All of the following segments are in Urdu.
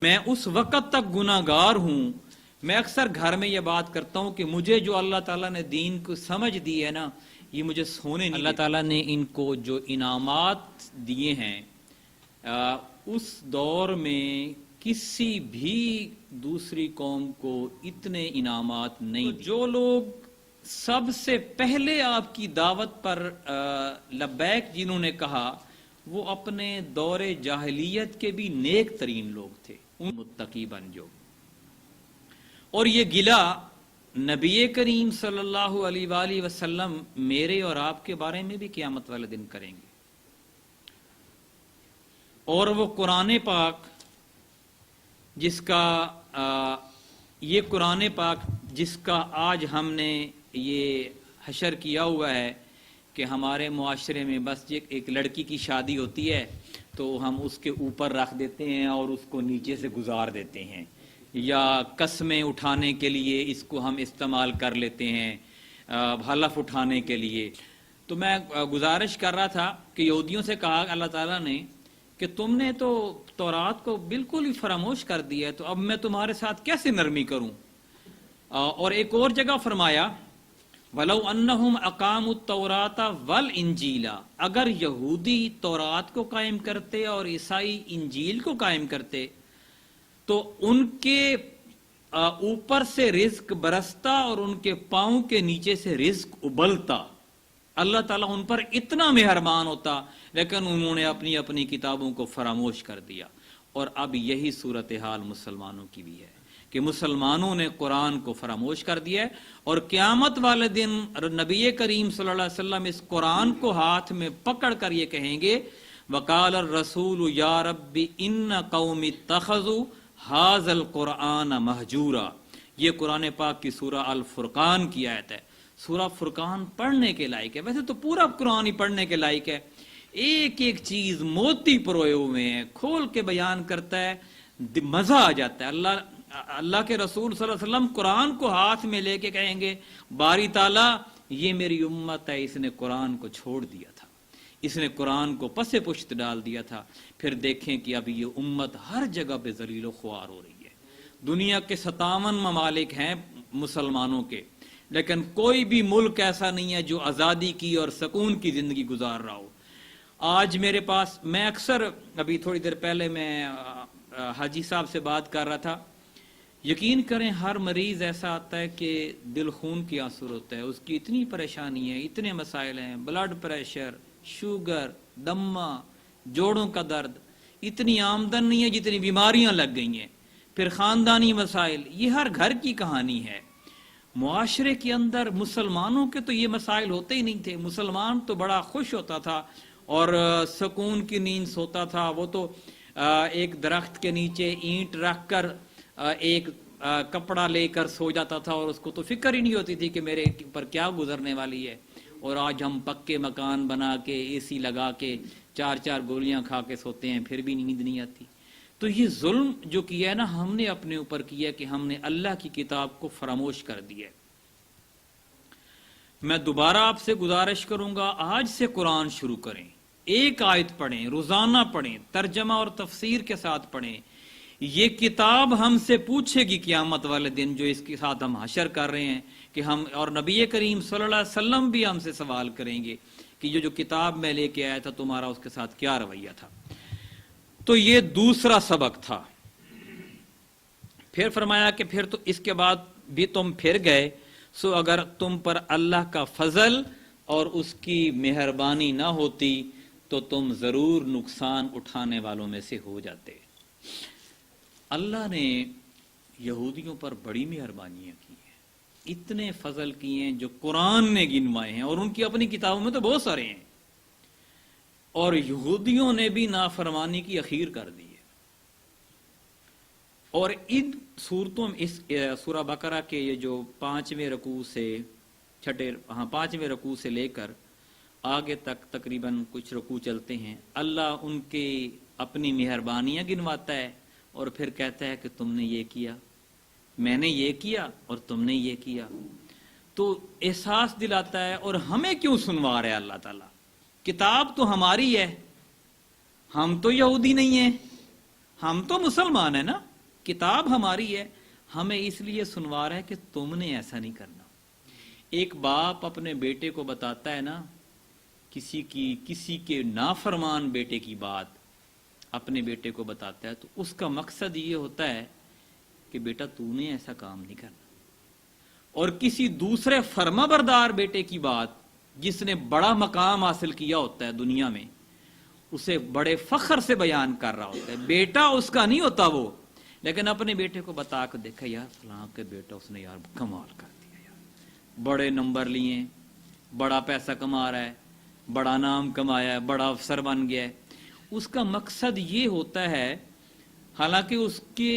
میں اس وقت تک گناہگار ہوں. میں اکثر گھر میں یہ بات کرتا ہوں کہ مجھے جو اللہ تعالیٰ نے دین کو سمجھ دی ہے نا، یہ مجھے سونے نہیں. اللہ تعالیٰ نے ان کو جو انعامات دیے ہیں اس دور میں کسی بھی دوسری قوم کو اتنے انعامات نہیں. جو لوگ سب سے پہلے آپ کی دعوت پر لبیک جنہوں نے کہا، وہ اپنے دور جاہلیت کے بھی نیک ترین لوگ تھے، متقی بن جو. اور یہ گلہ نبی کریم صلی اللہ علیہ وآلہ وسلم میرے اور آپ کے بارے میں بھی قیامت والے دن کریں گے. اور وہ قرآن پاک جس کا آج ہم نے یہ حشر کیا ہوا ہے کہ ہمارے معاشرے میں بس ایک لڑکی کی شادی ہوتی ہے تو ہم اس کے اوپر رکھ دیتے ہیں اور اس کو نیچے سے گزار دیتے ہیں، یا قسمیں اٹھانے کے لیے اس کو ہم استعمال کر لیتے ہیں، حلف اٹھانے کے لیے. تو میں گزارش کر رہا تھا کہ یہودیوں سے کہا اللہ تعالیٰ نے کہ تم نے تو تورات کو بالکل ہی فراموش کر دیا ہے، تو اب میں تمہارے ساتھ کیسے نرمی کروں. اور ایک اور جگہ فرمایا وَلَوْ أَنَّهُمْ أَقَامُوا التَّوْرَاةَ وَالْإِنْجِيلَ، اگر یہودی تورات کو قائم کرتے اور عیسائی انجیل کو قائم کرتے تو ان کے اوپر سے رزق برستا اور ان کے پاؤں کے نیچے سے رزق ابلتا. اللہ تعالیٰ ان پر اتنا مہربان ہوتا، لیکن انہوں نے اپنی اپنی کتابوں کو فراموش کر دیا. اور اب یہی صورتحال مسلمانوں کی بھی ہے کہ مسلمانوں نے قرآن کو فراموش کر دیا ہے. اور قیامت والے دن نبی کریم صلی اللہ علیہ وسلم اس قرآن کو ہاتھ میں پکڑ کر یہ کہیں گے وقال الرسول یا رب ان قوم اتخذوا ھذا القرآن مہجورا. یہ قرآن پاک کی سورہ الفرقان کی آیت ہے. سورہ فرقان پڑھنے کے لائق ہے، ویسے تو پورا قرآن ہی پڑھنے کے لائق ہے. ایک ایک چیز موتی پروئے ہوئے ہیں، کھول کے بیان کرتا ہے، مزہ آ جاتا ہے. اللہ کے رسول صلی اللہ علیہ وسلم قرآن کو ہاتھ میں لے کے کہیں گے باری تعالیٰ یہ میری امت ہے، اس نے قرآن کو چھوڑ دیا تھا، اس نے قرآن کو پس پشت ڈال دیا تھا. پھر دیکھیں کہ اب یہ امت ہر جگہ پہ ذلیل و خوار ہو رہی ہے. دنیا کے 57 ممالک ہیں مسلمانوں کے، لیکن کوئی بھی ملک ایسا نہیں ہے جو آزادی کی اور سکون کی زندگی گزار رہا ہو. آج میرے پاس، میں اکثر ابھی تھوڑی دیر پہلے میں حاجی صاحب سے بات کر رہا تھا، یقین کریں ہر مریض ایسا آتا ہے کہ دل خون کی آنسر ہوتا ہے، اس کی اتنی پریشانی ہے، اتنے مسائل ہیں، بلڈ پریشر، شوگر، دمہ، جوڑوں کا درد، اتنی آمدن نہیں ہے جتنی بیماریاں لگ گئی ہیں، پھر خاندانی مسائل، یہ ہر گھر کی کہانی ہے. معاشرے کے اندر مسلمانوں کے تو یہ مسائل ہوتے ہی نہیں تھے. مسلمان تو بڑا خوش ہوتا تھا اور سکون کی نیند سوتا تھا. وہ تو ایک درخت کے نیچے اینٹ رکھ کر ایک کپڑا لے کر سو جاتا تھا اور اس کو تو فکر ہی نہیں ہوتی تھی کہ میرے پر کیا گزرنے والی ہے. اور آج ہم پکے مکان بنا کے اے سی لگا کے 4 گولیاں کھا کے سوتے ہیں، پھر بھی نیند نہیں آتی. تو یہ ظلم جو کیا ہے نا ہم نے اپنے اوپر کیا کہ ہم نے اللہ کی کتاب کو فراموش کر دیا. میں دوبارہ آپ سے گزارش کروں گا آج سے قرآن شروع کریں، ایک آیت پڑھیں، روزانہ پڑھیں، ترجمہ اور تفسیر کے ساتھ پڑھیں. یہ کتاب ہم سے پوچھے گی قیامت والے دن، جو اس کے ساتھ ہم حشر کر رہے ہیں کہ ہم، اور نبی کریم صلی اللہ علیہ وسلم بھی ہم سے سوال کریں گے کہ یہ جو کتاب میں لے کے آیا تھا تمہارا اس کے ساتھ کیا رویہ تھا. تو یہ دوسرا سبق تھا. پھر فرمایا کہ پھر تو اس کے بعد بھی تم پھر گئے، سو اگر تم پر اللہ کا فضل اور اس کی مہربانی نہ ہوتی تو تم ضرور نقصان اٹھانے والوں میں سے ہو جاتے. اللہ نے یہودیوں پر بڑی مہربانیاں کی ہیں، اتنے فضل کیے ہیں جو قرآن نے گنوائے ہیں، اور ان کی اپنی کتابوں میں تو بہت سارے ہیں. اور یہودیوں نے بھی نافرمانی کی اخیر کر دی ہے. اور ان صورتوں میں اس سورہ بقرہ کے یہ جو 5ویں رکوع سے لے کر آگے تک تقریباً کچھ رکوع چلتے ہیں، اللہ ان کے اپنی مہربانیاں گنواتا ہے اور پھر کہتا ہے کہ تم نے یہ کیا، میں نے یہ کیا اور تم نے یہ کیا. تو احساس دلاتا ہے. اور ہمیں کیوں سنوا رہا ہے اللہ تعالیٰ؟ کتاب تو ہماری ہے، ہم تو یہودی نہیں ہیں، ہم تو مسلمان ہیں نا. کتاب ہماری ہے، ہمیں اس لیے سنوا رہا ہے کہ تم نے ایسا نہیں کرنا۔ ایک باپ اپنے بیٹے کو بتاتا ہے نا کسی کے نافرمان بیٹے کی بات اپنے بیٹے کو بتاتا ہے، تو اس کا مقصد یہ ہوتا ہے کہ بیٹا تو نے ایسا کام نہیں کرنا۔ اور کسی دوسرے فرما بردار بیٹے کی بات جس نے بڑا مقام حاصل کیا ہوتا ہے دنیا میں، اسے بڑے فخر سے بیان کر رہا ہوتا ہے، بیٹا اس کا نہیں ہوتا وہ، لیکن اپنے بیٹے کو بتا کے دیکھا یار فلاں کے بیٹا اس نے یار کمال کر دیا، یار بڑے نمبر لیے، بڑا پیسہ کما رہا ہے، بڑا نام کمایا ہے، بڑا افسر بن گیا ہے۔ اس کا مقصد یہ ہوتا ہے، حالانکہ اس کے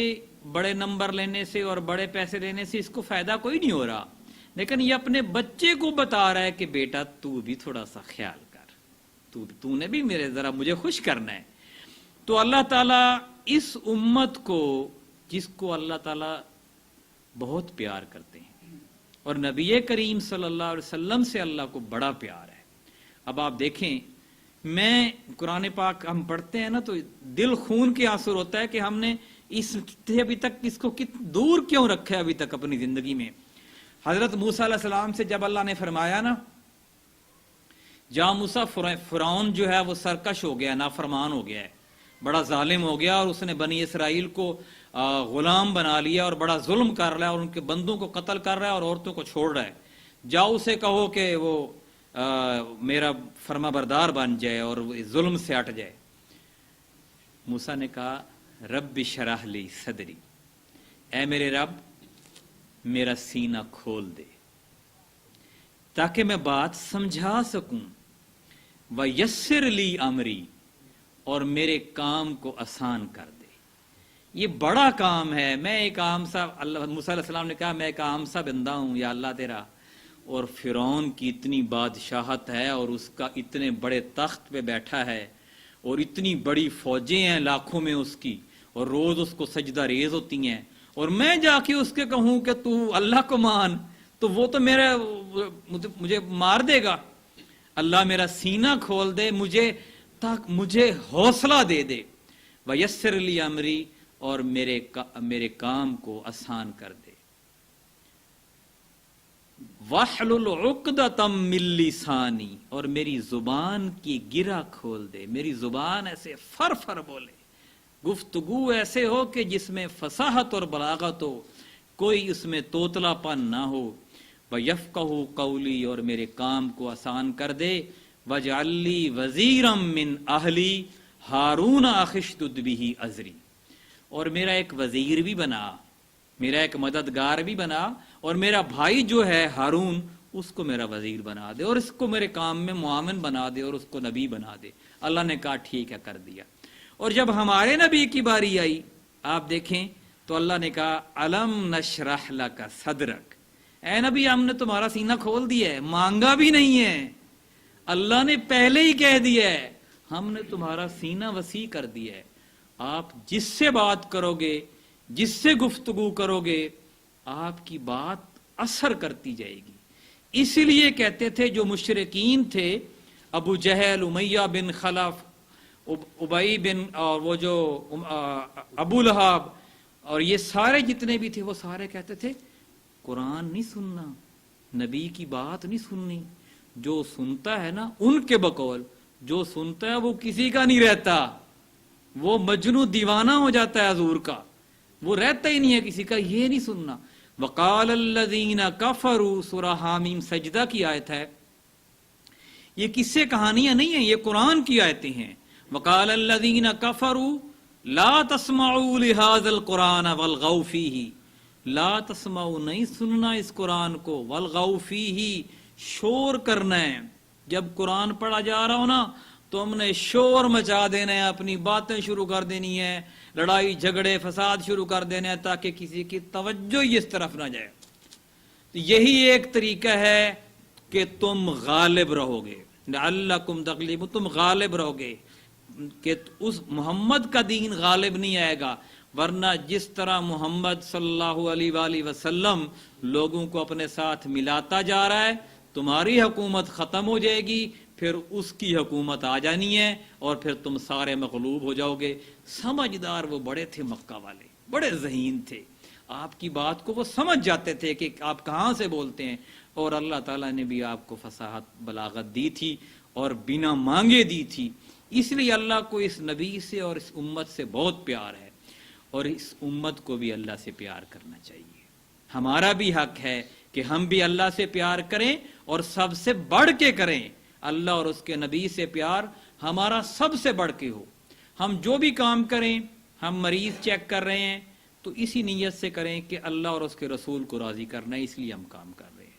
بڑے نمبر لینے سے اور بڑے پیسے لینے سے اس کو فائدہ کوئی نہیں ہو رہا، لیکن یہ اپنے بچے کو بتا رہا ہے کہ بیٹا تو بھی تھوڑا سا خیال کر، تو نے بھی میرے ذرا مجھے خوش کرنا ہے۔ تو اللہ تعالیٰ اس امت کو، جس کو اللہ تعالیٰ بہت پیار کرتے ہیں، اور نبی کریم صلی اللہ علیہ وسلم سے اللہ کو بڑا پیار ہے۔ اب آپ دیکھیں، میں قرآن پاک ہم پڑھتے ہیں نا تو دل خون کے آنسو ہوتا ہے کہ ہم نے اس سے ابھی تک اس کو دور کیوں رکھا ہے ابھی تک اپنی زندگی میں۔ حضرت موسیٰ علیہ السلام سے جب اللہ نے فرمایا نا، جہاں موسیٰ فرعون جو ہے وہ سرکش ہو گیا، نافرمان ہو گیا ہے، بڑا ظالم ہو گیا، اور اس نے بنی اسرائیل کو غلام بنا لیا اور بڑا ظلم کر رہا ہے، اور ان کے بندوں کو قتل کر رہا ہے اور عورتوں کو چھوڑ رہا ہے۔ جاؤ اسے کہو کہ وہ میرا فرما بردار بن جائے اور ظلم سے ہٹ جائے۔ موسیٰ نے کہا رب اشرح لی صدری، اے میرے رب میرا سینہ کھول دے تاکہ میں بات سمجھا سکوں، ویسر لی امری، اور میرے کام کو آسان کر دے۔ یہ بڑا کام ہے، میں ایک عام سا، اللہ موسیٰ علیہ السلام نے کہا میں ایک عام سا بندہ ہوں یا اللہ تیرا، اور فرعون کی اتنی بادشاہت ہے اور اس کا اتنے بڑے تخت پہ بیٹھا ہے اور اتنی بڑی فوجیں ہیں لاکھوں میں اس کی، اور روز اس کو سجدہ ریز ہوتی ہیں، اور میں جا کے اس کے کہوں کہ تو اللہ کو مان تو وہ تو مجھے مار دے گا۔ اللہ میرا سینہ کھول دے، مجھے حوصلہ دے دے، ویسر لی امری، اور میرے کام کو آسان کر دے۔ وَاحْلُلْ عُقْدَةً مِّن لِّسَانِي، اور میری زبان کی گرہ کھول دے، میری زبان ایسے فر بولے، گفتگو ایسے ہو کہ جس میں فصاحت اور بلاغت ہو، کوئی اس میں توتلا پن نہ ہو۔ وَيَفْقَهُ قَوْلِي، اور میرے کام کو آسان کر دے۔ وَاجْعَل لِّي وَزِيرًا مِّنْ أَهْلِي هَارُونَ أَخِي اشْدُدْ بِهِ أَزْرِي، اور میرا ایک وزیر بھی بنا، میرا ایک مددگار بھی بنا، اور میرا بھائی جو ہے ہارون اس کو میرا وزیر بنا دے، اور اس کو میرے کام میں معاون بنا دے، اور اس کو نبی بنا دے۔ اللہ نے کہا ٹھیک ہے، کر دیا۔ اور جب ہمارے نبی کی باری آئی، آپ دیکھیں تو اللہ نے کہا الم نشرح لک صدرک، اے نبی ہم نے تمہارا سینہ کھول دیا ہے، مانگا بھی نہیں ہے، اللہ نے پہلے ہی کہہ دیا ہے، ہم نے تمہارا سینہ وسیع کر دیا ہے۔ آپ جس سے بات کرو گے، جس سے گفتگو کرو گے، آپ کی بات اثر کرتی جائے گی۔ اسی لیے کہتے تھے جو مشرکین تھے، ابو جہل، امیہ بن خلف، ابئی بن، اور وہ جو ابو لہب، اور یہ سارے جتنے بھی تھے، وہ سارے کہتے تھے قرآن نہیں سننا، نبی کی بات نہیں سننی، جو سنتا ہے نا ان کے بقول، جو سنتا ہے وہ کسی کا نہیں رہتا، وہ مجنون دیوانہ ہو جاتا ہے حضور کا، وہ رہتا ہی نہیں ہے کسی کا، یہ نہیں سننا۔ وقال الذین کفروا، سورہ حامیم سجدہ کی آیت ہے، یہ قصے کہانیاں نہیں ہیں، یہ قرآن کی آیتیں ہیں۔ وقال الذین کفروا لا تسمعوا لهذا القرآن والغوا فیہ، لا تسمعوا، نہیں سننا اس قرآن کو، والغوا فیہ، شور کرنا ہے، جب قرآن پڑھا جا رہا ہو نا تو ہم نے شور مچا دینا ہے، اپنی باتیں شروع کر دینی ہے، لڑائی جھگڑے فساد شروع کر دینا ہے، تاکہ کسی کی توجہ ہی اس طرف نہ جائے۔ تو یہی ایک طریقہ ہے کہ تم غالب رہو گے، لعلکم تغلبون، تم غالب رہو گے، کہ اس محمد کا دین غالب نہیں آئے گا۔ ورنہ جس طرح محمد صلی اللہ علیہ وآلہ وسلم لوگوں کو اپنے ساتھ ملاتا جا رہا ہے، تمہاری حکومت ختم ہو جائے گی، پھر اس کی حکومت آ جانی ہے، اور پھر تم سارے مغلوب ہو جاؤ گے۔ سمجھدار وہ بڑے تھے مکہ والے، بڑے ذہین تھے، آپ کی بات کو وہ سمجھ جاتے تھے کہ آپ کہاں سے بولتے ہیں، اور اللہ تعالیٰ نے بھی آپ کو فصاحت بلاغت دی تھی اور بنا مانگے دی تھی۔ اس لیے اللہ کو اس نبی سے اور اس امت سے بہت پیار ہے، اور اس امت کو بھی اللہ سے پیار کرنا چاہیے۔ ہمارا بھی حق ہے کہ ہم بھی اللہ سے پیار کریں، اور سب سے بڑھ کے کریں۔ اللہ اور اس کے نبی سے پیار ہمارا سب سے بڑھ کے ہو۔ ہم جو بھی کام کریں، ہم مریض چیک کر رہے ہیں تو اسی نیت سے کریں کہ اللہ اور اس کے رسول کو راضی کرنا ہے، اس لیے ہم کام کر رہے ہیں۔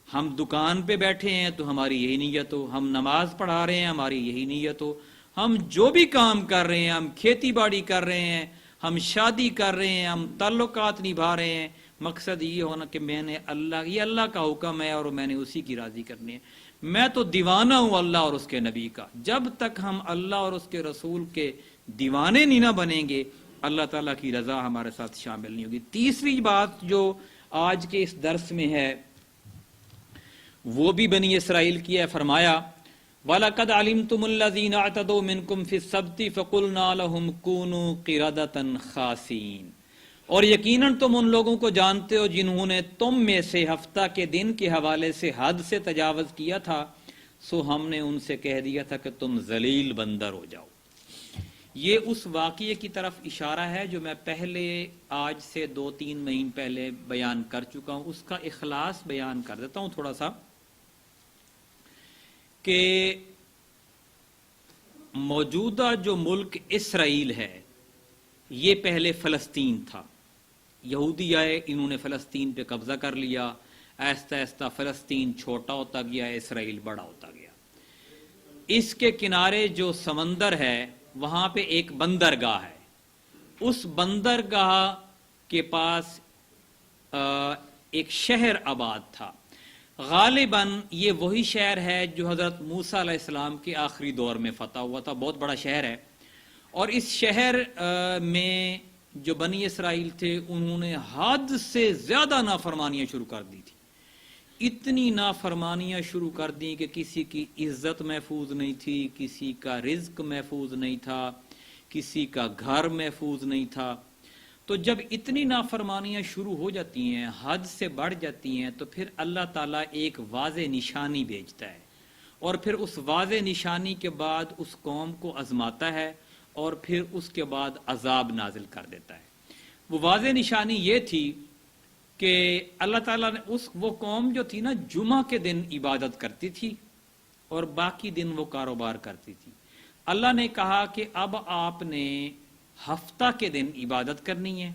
ہم دکان پہ بیٹھے ہیں تو ہماری یہی نیت ہو، ہم نماز پڑھا رہے ہیں ہماری یہی نیت ہو، ہم جو بھی کام کر رہے ہیں، ہم کھیتی باڑی کر رہے ہیں، ہم شادی کر رہے ہیں، ہم تعلقات نبھا رہے ہیں، مقصد یہ ہونا کہ میں نے یہ اللہ کا حکم ہے اور میں نے اسی کی راضی کرنی ہے۔ میں تو دیوانہ ہوں اللہ اور اس کے نبی کا۔ جب تک ہم اللہ اور اس کے رسول کے دیوانے نہیں نہ بنیں گے، اللہ تعالیٰ کی رضا ہمارے ساتھ شامل نہیں ہوگی۔ تیسری بات جو آج کے اس درس میں ہے وہ بھی بنی اسرائیل کی ہے۔ فرمایا وَلَقَدْ عَلِمْتُمُ الَّذِينَ اعْتَدَوْا مِنْكُمْ فِي السَّبْتِ فَقُلْنَا لَهُمْ كُونُوا قِرَدَةً خَاسِئِينَ، اور یقیناً تم ان لوگوں کو جانتے ہو جنہوں نے تم میں سے ہفتہ کے دن کے حوالے سے حد سے تجاوز کیا تھا، سو ہم نے ان سے کہہ دیا تھا کہ تم ذلیل بندر ہو جاؤ۔ یہ اس واقعے کی طرف اشارہ ہے جو میں پہلے آج سے 2-3 مہینے پہلے بیان کر چکا ہوں۔ اس کا اخلاص بیان کر دیتا ہوں تھوڑا سا، کہ موجودہ جو ملک اسرائیل ہے یہ پہلے فلسطین تھا۔ یہودی آئے، انہوں نے فلسطین پہ قبضہ کر لیا، آہستہ آہستہ فلسطین چھوٹا ہوتا گیا، اسرائیل بڑا ہوتا گیا۔ اس کے کنارے جو سمندر ہے وہاں پہ ایک بندرگاہ ہے، اس بندرگاہ کے پاس ایک شہر آباد تھا۔ غالباً یہ وہی شہر ہے جو حضرت موسیٰ علیہ السلام کے آخری دور میں فتح ہوا تھا، بہت بڑا شہر ہے۔ اور اس شہر میں جو بنی اسرائیل تھے انہوں نے حد سے زیادہ نافرمانیاں شروع کر دی تھی، اتنی نافرمانیاں شروع کر دی کہ کسی کی عزت محفوظ نہیں تھی، کسی کا رزق محفوظ نہیں تھا، کسی کا گھر محفوظ نہیں تھا۔ تو جب اتنی نافرمانیاں شروع ہو جاتی ہیں، حد سے بڑھ جاتی ہیں، تو پھر اللہ تعالیٰ ایک واضح نشانی بھیجتا ہے، اور پھر اس واضح نشانی کے بعد اس قوم کو آزماتا ہے، اور پھر اس کے بعد عذاب نازل کر دیتا ہے۔ وہ واضح نشانی یہ تھی کہ اللہ تعالیٰ نے وہ قوم جو تھی نا جمعہ کے دن عبادت کرتی تھی اور باقی دن وہ کاروبار کرتی تھی۔ اللہ نے کہا کہ اب آپ نے ہفتہ کے دن عبادت کرنی ہے،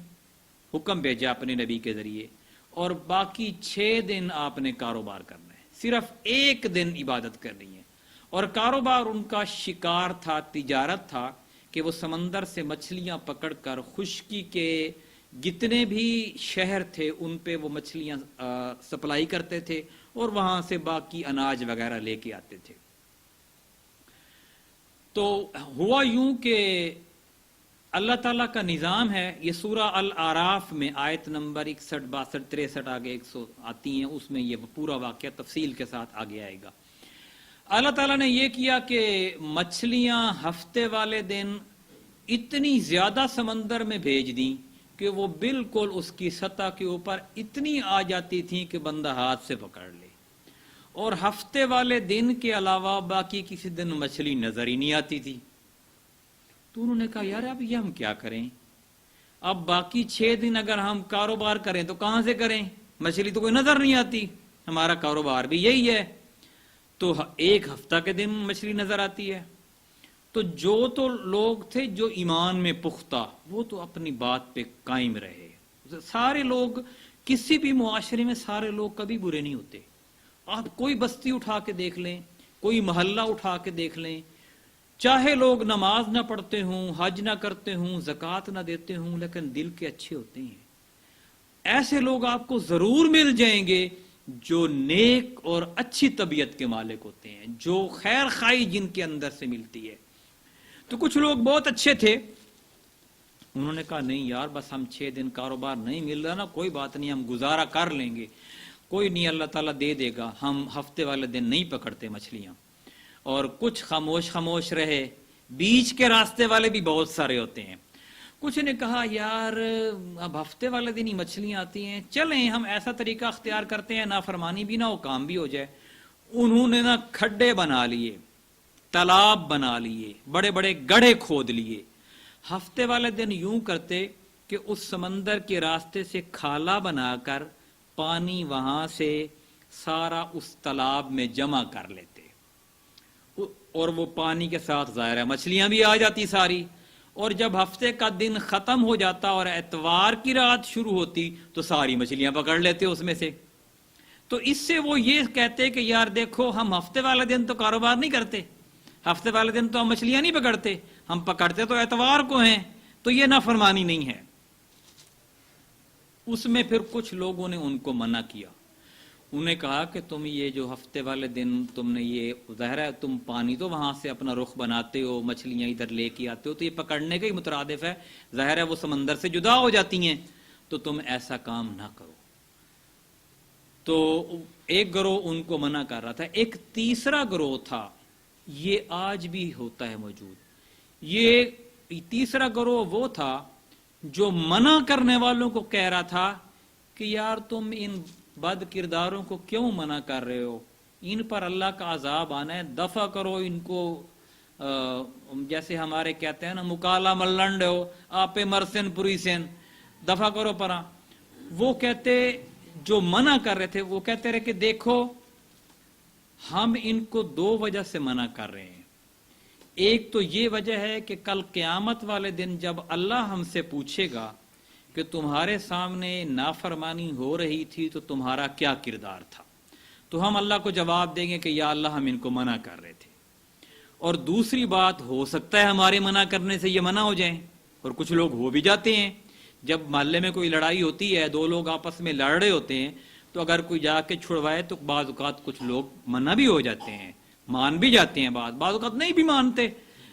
حکم بھیجا اپنے نبی کے ذریعے، اور باقی 6 دن آپ نے کاروبار کرنا ہے، صرف ایک دن عبادت کرنی ہے۔ اور کاروبار ان کا شکار تھا، تجارت تھا، کہ وہ سمندر سے مچھلیاں پکڑ کر خشکی کے جتنے بھی شہر تھے ان پہ وہ مچھلیاں سپلائی کرتے تھے، اور وہاں سے باقی اناج وغیرہ لے کے آتے تھے۔ تو ہوا یوں کہ اللہ تعالیٰ کا نظام ہے، یہ سورہ الاعراف میں آیت نمبر 61، 62، 63 آگے 100 آتی ہیں، اس میں یہ پورا واقعہ تفصیل کے ساتھ آگے آئے گا۔ اللہ تعالیٰ نے یہ کیا کہ مچھلیاں ہفتے والے دن اتنی زیادہ سمندر میں بھیج دیں کہ وہ بالکل اس کی سطح کے اوپر اتنی آ جاتی تھیں کہ بندہ ہاتھ سے پکڑ لے، اور ہفتے والے دن کے علاوہ باقی کسی دن مچھلی نظر ہی نہیں آتی تھی۔ تو انہوں نے کہا یار اب یہ ہم کیا کریں، اب باقی 6 دن اگر ہم کاروبار کریں تو کہاں سے کریں، مچھلی تو کوئی نظر نہیں آتی، ہمارا کاروبار بھی یہی ہے۔ تو ایک ہفتہ کے دن مچھلی نظر آتی ہے۔ تو جو تو لوگ تھے جو ایمان میں پختہ، وہ تو اپنی بات پہ قائم رہے۔ سارے لوگ، کسی بھی معاشرے میں سارے لوگ کبھی برے نہیں ہوتے۔ آپ کوئی بستی اٹھا کے دیکھ لیں، کوئی محلہ اٹھا کے دیکھ لیں، چاہے لوگ نماز نہ پڑھتے ہوں، حج نہ کرتے ہوں، زکوٰۃ نہ دیتے ہوں، لیکن دل کے اچھے ہوتے ہیں۔ ایسے لوگ آپ کو ضرور مل جائیں گے جو نیک اور اچھی طبیعت کے مالک ہوتے ہیں، جو خیر خواہی جن کے اندر سے ملتی ہے۔ تو کچھ لوگ بہت اچھے تھے، انہوں نے کہا نہیں یار بس ہم 6 دن کاروبار نہیں مل رہا نا، کوئی بات نہیں، ہم گزارا کر لیں گے، کوئی نہیں، اللہ تعالیٰ دے دے گا، ہم ہفتے والے دن نہیں پکڑتے مچھلیاں۔ اور کچھ خاموش رہے، بیچ کے راستے والے بھی بہت سارے ہوتے ہیں، کچھ نے کہا یار اب ہفتے والے دن ہی مچھلیاں آتی ہیں، چلیں ہم ایسا طریقہ اختیار کرتے ہیں نافرمانی بھی نہ ہو کام بھی ہو جائے۔ انہوں نے نا کھڈے بنا لیے، تالاب بنا لیے، بڑے بڑے گڑھے کھود لیے۔ ہفتے والے دن یوں کرتے کہ اس سمندر کے راستے سے کھالا بنا کر پانی وہاں سے سارا اس تالاب میں جمع کر لیتے، اور وہ پانی کے ساتھ ظاہر ہے مچھلیاں بھی آ جاتی ساری، اور جب ہفتے کا دن ختم ہو جاتا اور اتوار کی رات شروع ہوتی تو ساری مچھلیاں پکڑ لیتے اس میں سے۔ تو اس سے وہ یہ کہتے کہ یار دیکھو ہم ہفتے والے دن تو کاروبار نہیں کرتے، ہفتے والے دن تو ہم مچھلیاں نہیں پکڑتے، ہم پکڑتے تو اتوار کو ہیں، تو یہ نافرمانی نہیں ہے۔ اس میں پھر کچھ لوگوں نے ان کو منع کیا، انہوں نے کہا کہ تم یہ جو ہفتے والے دن تم نے یہ ظاہر ہے تم پانی تو وہاں سے اپنا رخ بناتے ہو، مچھلیاں ادھر لے کے آتے ہو، تو یہ پکڑنے کا ہی مترادف ہے، ظاہر ہے وہ سمندر سے جدا ہو جاتی ہیں، تو تم ایسا کام نہ کرو۔ تو ایک گروہ ان کو منع کر رہا تھا۔ ایک تیسرا گروہ تھا، یہ آج بھی ہوتا ہے موجود، یہ تیسرا گروہ وہ تھا جو منع کرنے والوں کو کہہ رہا تھا کہ یار تم ان بد کرداروں کو کیوں منع کر رہے ہو، ان پر اللہ کا عذاب آنا ہے، دفع کرو ان کو۔ جیسے ہمارے کہتے ہیں نا مکالا ملنڈ ہو آپ مرسن پوری سین، دفع کرو پرا۔ وہ کہتے جو منع کر رہے تھے وہ کہتے رہے کہ دیکھو ہم ان کو دو وجہ سے منع کر رہے ہیں۔ ایک تو یہ وجہ ہے کہ کل قیامت والے دن جب اللہ ہم سے پوچھے گا کہ تمہارے سامنے نافرمانی ہو رہی تھی تو تمہارا کیا کردار تھا، تو ہم اللہ کو جواب دیں گے کہ یا اللہ ہم ان کو منع کر رہے تھے۔ اور دوسری بات، ہو سکتا ہے ہمارے منع کرنے سے یہ منع ہو جائیں، اور کچھ لوگ ہو بھی جاتے ہیں۔ جب محلے میں کوئی لڑائی ہوتی ہے، دو لوگ آپس میں لڑ رہے ہوتے ہیں، تو اگر کوئی جا کے چھڑوائے تو بعض اوقات کچھ لوگ منع بھی ہو جاتے ہیں، مان بھی جاتے ہیں، بعض اوقات نہیں بھی مانتے،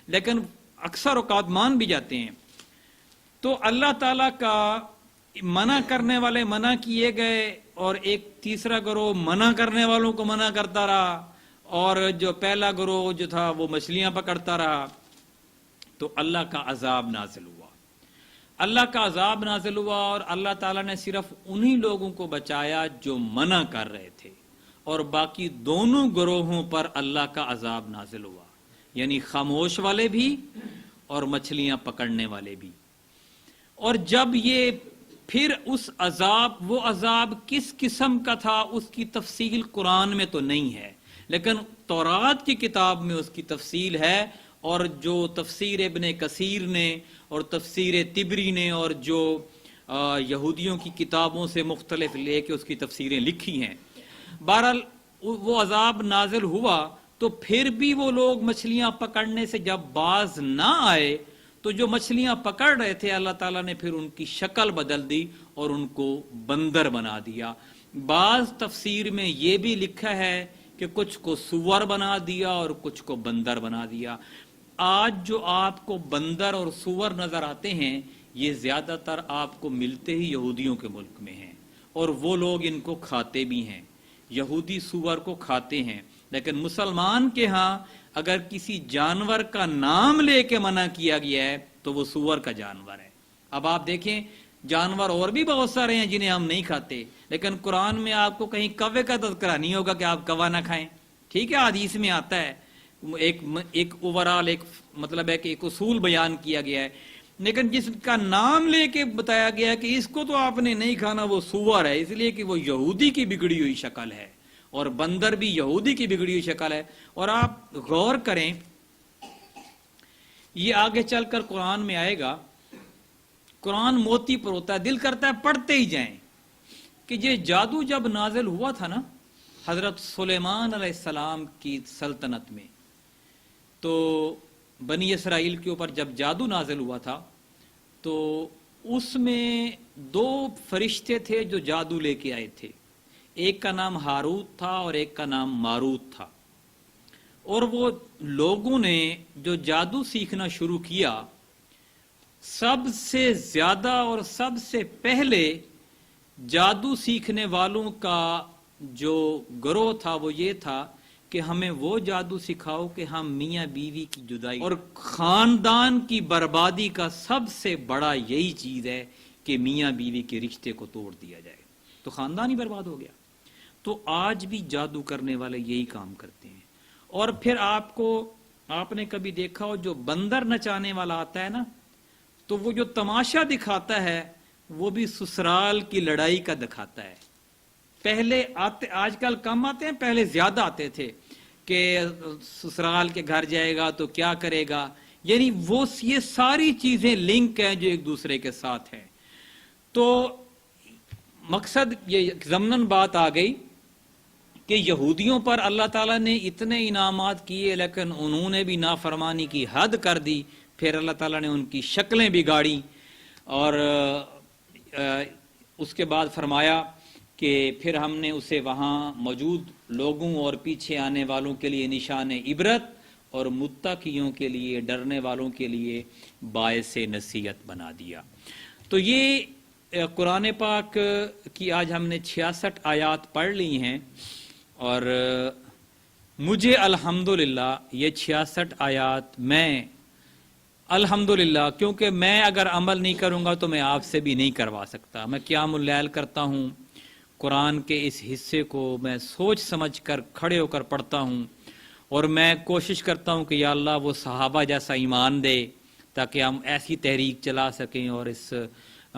لیکن اکثر اوقات مان بھی جاتے ہیں۔ تو اللہ تعالیٰ کا منع کرنے والے منع کیے گئے، اور ایک تیسرا گروہ منع کرنے والوں کو منع کرتا رہا، اور جو پہلا گروہ جو تھا وہ مچھلیاں پکڑتا رہا۔ تو اللہ کا عذاب نازل ہوا، اللہ کا عذاب نازل ہوا، اور اللہ تعالیٰ نے صرف انہی لوگوں کو بچایا جو منع کر رہے تھے، اور باقی دونوں گروہوں پر اللہ کا عذاب نازل ہوا، یعنی خاموش والے بھی اور مچھلیاں پکڑنے والے بھی۔ اور جب یہ پھر اس عذاب، وہ عذاب کس قسم کا تھا اس کی تفصیل قرآن میں تو نہیں ہے، لیکن تورات کی کتاب میں اس کی تفصیل ہے، اور جو تفسیر ابن کثیر نے اور تفسیر طبری نے اور جو یہودیوں کی کتابوں سے مختلف لے کے اس کی تفسیریں لکھی ہیں، بہرحال وہ عذاب نازل ہوا۔ تو پھر بھی وہ لوگ مچھلیاں پکڑنے سے جب باز نہ آئے تو جو مچھلیاں پکڑ رہے تھے اللہ تعالیٰ نے پھر ان کی شکل بدل دی اور ان کو بندر بنا دیا۔ بعض تفسیر میں یہ بھی لکھا ہے کہ کچھ کو سور بنا دیا اور کچھ کو بندر بنا دیا۔ آج جو آپ کو بندر اور سور نظر آتے ہیں یہ زیادہ تر آپ کو ملتے ہی یہودیوں کے ملک میں ہیں، اور وہ لوگ ان کو کھاتے بھی ہیں، یہودی سور کو کھاتے ہیں۔ لیکن مسلمان کے ہاں اگر کسی جانور کا نام لے کے منع کیا گیا ہے تو وہ سور کا جانور ہے۔ اب آپ دیکھیں جانور اور بھی بہت سارے ہیں جنہیں ہم نہیں کھاتے، لیکن قرآن میں آپ کو کہیں کوے کا تذکرہ نہیں ہوگا کہ آپ کوا نہ کھائیں، ٹھیک ہے، حدیث میں آتا ہے، ایک اوورال ایک مطلب ہے کہ ایک اصول بیان کیا گیا ہے، لیکن جس کا نام لے کے بتایا گیا ہے کہ اس کو تو آپ نے نہیں کھانا وہ سور ہے، اس لیے کہ وہ یہودی کی بگڑی ہوئی شکل ہے، اور بندر بھی یہودی کی بگڑی ہوئی شکل ہے۔ اور آپ غور کریں، یہ آگے چل کر قرآن میں آئے گا، قرآن موتی پر ہوتا ہے، دل کرتا ہے پڑھتے ہی جائیں، کہ یہ جادو جب نازل ہوا تھا نا حضرت سلیمان علیہ السلام کی سلطنت میں، تو بنی اسرائیل کے اوپر جب جادو نازل ہوا تھا تو اس میں دو فرشتے تھے جو جادو لے کے آئے تھے، ایک کا نام ہاروت تھا اور ایک کا نام ماروت تھا، اور وہ لوگوں نے جو جادو سیکھنا شروع کیا، سب سے زیادہ اور سب سے پہلے جادو سیکھنے والوں کا جو گروہ تھا وہ یہ تھا کہ ہمیں وہ جادو سکھاؤ کہ ہم میاں بیوی کی جدائی اور خاندان کی بربادی کا سب سے بڑا یہی چیز ہے کہ میاں بیوی کے رشتے کو توڑ دیا جائے، تو خاندان ہی برباد ہو گیا۔ تو آج بھی جادو کرنے والے یہی کام کرتے ہیں۔ اور پھر آپ نے کبھی دیکھا ہو جو بندر نچانے والا آتا ہے نا، تو وہ جو تماشا دکھاتا ہے وہ بھی سسرال کی لڑائی کا دکھاتا ہے۔ پہلے آتے، آج کل کم آتے ہیں، پہلے زیادہ آتے تھے کہ سسرال کے گھر جائے گا تو کیا کرے گا، یعنی وہ یہ ساری چیزیں لنک ہیں جو ایک دوسرے کے ساتھ ہیں۔ تو مقصد یہ ضمناً بات آ گئی کہ یہودیوں پر اللہ تعالیٰ نے اتنے انعامات کیے لیکن انہوں نے بھی نافرمانی کی حد کر دی، پھر اللہ تعالیٰ نے ان کی شکلیں بگاڑی، اور اس کے بعد فرمایا کہ پھر ہم نے اسے وہاں موجود لوگوں اور پیچھے آنے والوں کے لیے نشان عبرت اور متقیوں کے لیے، ڈرنے والوں کے لیے باعث نصیحت بنا دیا۔ تو یہ قرآن پاک کی آج ہم نے 66 آیات پڑھ لی ہیں، اور مجھے الحمدللہ یہ 66 آیات میں الحمدللہ، کیونکہ میں اگر عمل نہیں کروں گا تو میں آپ سے بھی نہیں کروا سکتا۔ میں قیام اللیل کرتا ہوں، قرآن کے اس حصے کو میں سوچ سمجھ کر کھڑے ہو کر پڑھتا ہوں، اور میں کوشش کرتا ہوں کہ یا اللہ وہ صحابہ جیسا ایمان دے تاکہ ہم ایسی تحریک چلا سکیں اور اس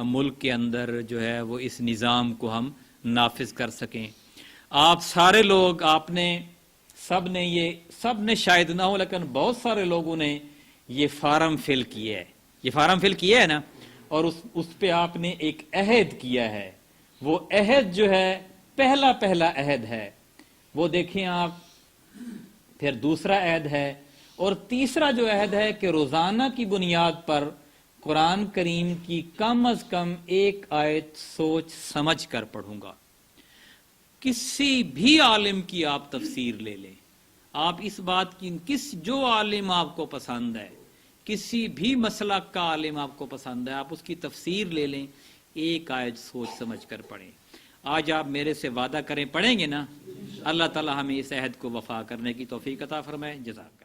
ملک کے اندر جو ہے وہ اس نظام کو ہم نافذ کر سکیں۔ آپ سارے لوگ، آپ نے سب نے شاید نہ ہو لیکن بہت سارے لوگوں نے یہ فارم فل کیا ہے، یہ فارم فل کیا ہے نا، اور اس پہ آپ نے ایک عہد کیا ہے۔ وہ عہد جو ہے پہلا عہد ہے، وہ دیکھیں آپ، پھر دوسرا عہد ہے، اور تیسرا جو عہد ہے کہ روزانہ کی بنیاد پر قرآن کریم کی کم از کم ایک آیت سوچ سمجھ کر پڑھوں گا۔ کسی بھی عالم کی آپ تفسیر لے لیں، آپ اس بات کی جو عالم آپ کو پسند ہے، کسی بھی مسلک کا عالم آپ کو پسند ہے، آپ اس کی تفسیر لے لیں، ایک آیت سوچ سمجھ کر پڑھیں۔ آج آپ میرے سے وعدہ کریں، پڑھیں گے نا؟ اللہ تعالی ہمیں اس عہد کو وفا کرنے کی توفیق عطا فرمائے۔ جزاک اللہ۔